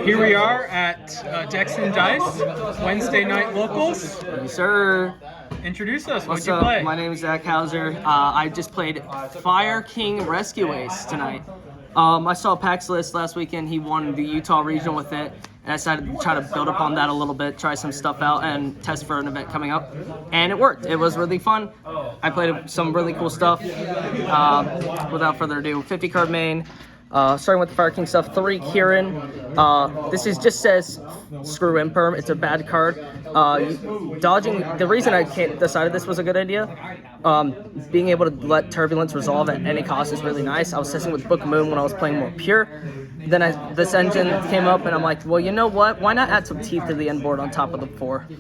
Here we are at Dex and Dice, Wednesday night locals. Yes, sir. Introduce us. What's What'd you up? play? My name is Zach Hauser. I just played Fire King Rescue Ace tonight. I saw Pax list last weekend. He won the Utah regional with it, and I decided to try to build upon that a little bit, try some stuff out, and test for an event coming up. And it worked. It was really fun. I played some really cool stuff. Without further ado, 50 card main. Starting with the Fire King stuff, 3 Kieran. This just says screw Imperm. It's a bad card. Dodging. The reason I decided this was a good idea, being able to let Turbulence resolve at any cost is really nice. I was testing with Book of Moon when I was playing more pure. Then this engine came up, and I'm like, well, you know what? Why not add some teeth to the end board on top of the 4? 2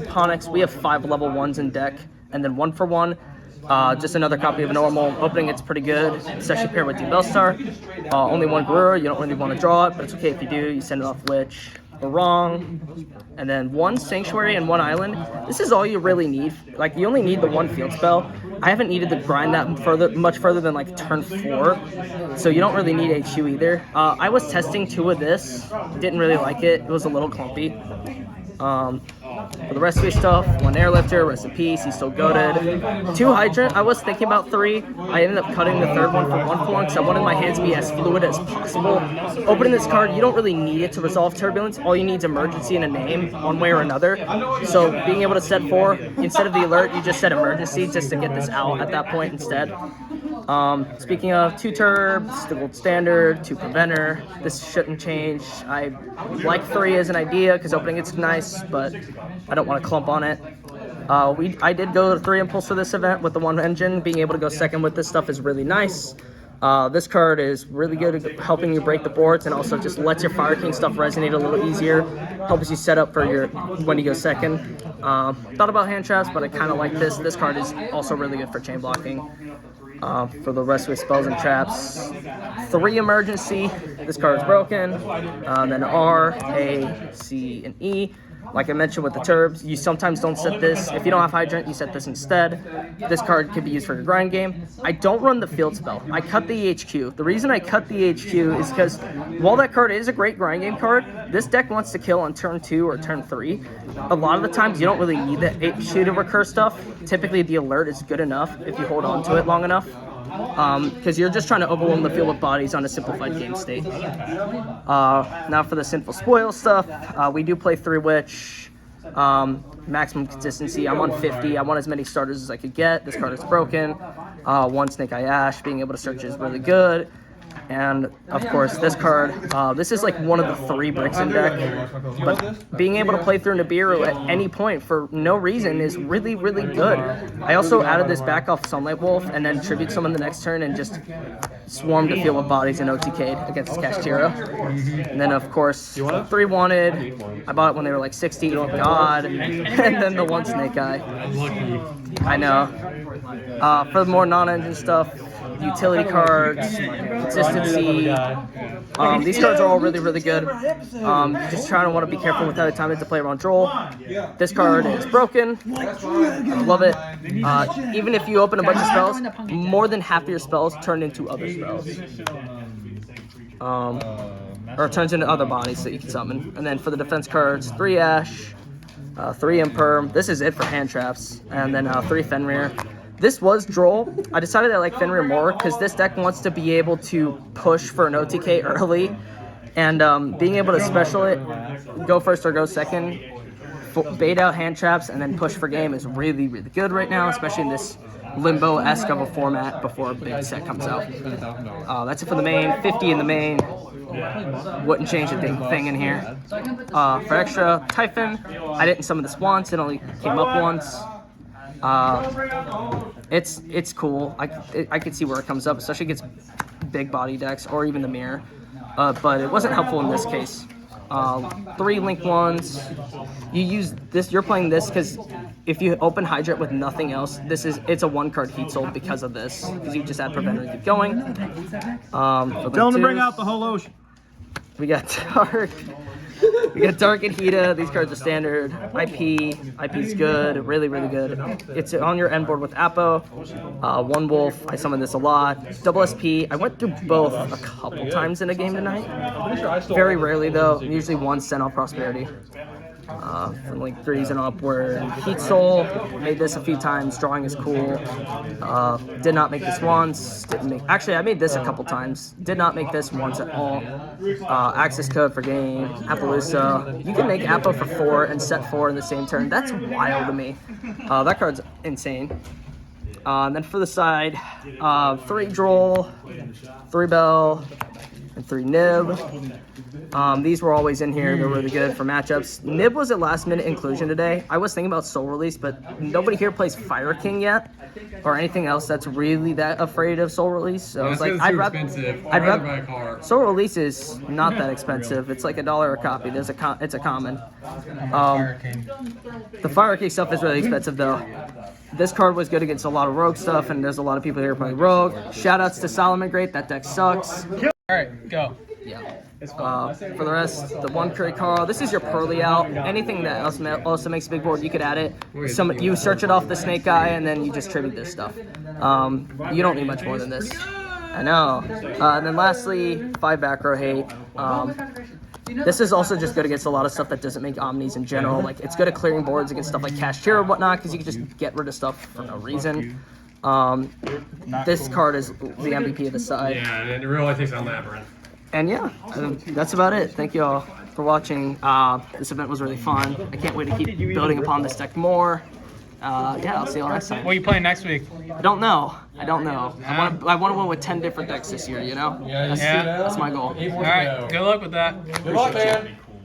Ponics. We have 5 level 1s in deck, and then 1 for 1. Just another copy of normal. Opening it's pretty good, especially paired with Bellstar. Only 1 Garura, you don't really want to draw it, but it's okay if you do. You send it off Witch or Wrong. And then 1 Sanctuary and 1 Island. This is all you really need. Like, you only need the 1 field spell. I haven't needed to grind that much further than like turn 4, so you don't really need HU either. I was testing 2 of this, didn't really like it. It was a little clumpy. For the rest of your stuff, 1 Airlifter, rest in peace, he's still goated. 2 Hydrant, I was thinking about 3. I ended up cutting the 3rd one for 1 for 1 because I wanted my hands to be as fluid as possible. Opening this card, you don't really need it to resolve Turbulence. All you need is Emergency and a name, one way or another. So being able to set 4, instead of the alert, you just set Emergency just to get this out at that point instead. Speaking of 2 Turbs, the Gold Standard, 2 Preventer, this shouldn't change. I like 3 as an idea because opening it's nice, but I don't want to clump on it. I did go to 3 Impulse for this event with the 1 engine. Being able to go second with this stuff is really nice. This card is really good at helping you break the boards and also just lets your Fire King stuff resonate a little easier. Helps you set up for your when you go second. Thought about hand traps, but I kind of like this. This card is also really good for chain blocking. For the rest of his spells and traps, 3 Emergency. This card is broken. Then R, A, C, and E. Like I mentioned with the Turbs, you sometimes don't set this. If you don't have Hydrant, you set this instead. This card could be used for your grind game. I don't run the field spell. I cut the EHQ. The reason I cut the EHQ is because while that card is a great grind game card, this deck wants to kill on turn 2 or turn 3. A lot of the times you don't really need the EHQ to recur stuff. Typically the alert is good enough if you hold on to it long enough. Because you're just trying to overwhelm the field with bodies on a simplified game state. Now for the Sinful Spoil stuff, we do play 3 Witch, maximum consistency. I'm on 50. I want as many starters as I could get. This card is broken. 1 Snake Eye Ash, being able to search is really good. And of course this card, this is like one of the 3 bricks in deck, but being able to play through Nibiru at any point for no reason is really, really good. I also added this back off Sunlight Wolf and then Tribute Summon the next turn and just swarmed the field with bodies and OTK'd against Kashtira. And then of course 3 Wanted, I bought it when they were like 60, oh god, and then the 1 Snake Eye. I know. For the more non-engine stuff, utility cards, consistency. These cards are all really, really good. Just trying to want to be careful with how the time to play around Droll. This card is broken. I love it. Even if you open a bunch of spells, more than half of your spells turn into other spells. Or turns into other bodies that you can summon. And then for the defense cards, 3 Ash, 3 Imperm. This is it for hand traps. And then 3 Fenrir. This was Droll. I decided I like Fenrir more because this deck wants to be able to push for an OTK early. And being able to special it, go first or go second, bait out hand traps, and then push for game is really, really good right now, especially in this limbo-esque of a format before a big set comes out. That's it for the main. 50 in the main. Wouldn't change a thing in here. For extra, Typhon. I didn't summon this once. It only came up once. It's cool. I could see where it comes up, especially against big body decks or even the mirror. But it wasn't helpful in this case. 3 Link 1s. You use this. You're playing this because if you open Hydrant with nothing else, it's a 1-card heat sold because of this. Because you just add Preventer and keep going. Tell them to bring out the whole ocean. We got Dark. We got Dark and Hita. These cards are standard. IP's good, really, really good. It's on your end board with Apo. One Wolf, I summon this a lot. Double SP, I went through both a couple times in a game tonight. Very rarely though, usually one sent off Prosperity. From like 3s and upward. Heat Soul, made this a few times, drawing is cool. Did not make this once, actually I made this a couple times, did not make this once at all. Access code for game, Appaloosa. You can make Appo for 4 and set 4 in the same turn, that's wild to me. That card's insane. And then for the side, 3 Droll, 3 Bell, and 3 Nib. These were always in here. They're really good for matchups. Nib was a last-minute inclusion today. I was thinking about Soul Release, but nobody here plays Fire King yet, or anything else that's really that afraid of Soul Release. So I was like, I'd rather buy a card. Soul Release is not that expensive. It's like $1 a copy. It's a common. The Fire King stuff is really expensive though. This card was good against a lot of Rogue stuff, and there's a lot of people here playing Rogue. Shoutouts to Solomon Great. That deck sucks. All right, go. Yeah. For the rest, the 1 Curry Carl. This is your Pearly out. Anything that also makes a big board, you could add it. You search it off the Snake Guy, and then you just tribute this stuff. You don't need much more than this. I know. And then lastly, 5 back row hate. This is also just good against a lot of stuff that doesn't make omnis in general. Like, it's good at clearing boards against stuff like Cashier or whatnot, because you can just get rid of stuff for no reason. This card is the MVP of the side. Yeah, and in real life takes on Labyrinth. And yeah, that's about it. Thank you all for watching. This event was really fun. I can't wait to keep building upon this deck more. Yeah, I'll see you all next time. What are you playing next week? I don't know. I want to win with 10 different decks this year, you know? Yeah. That's my goal. All right, good luck with that. Good luck, man.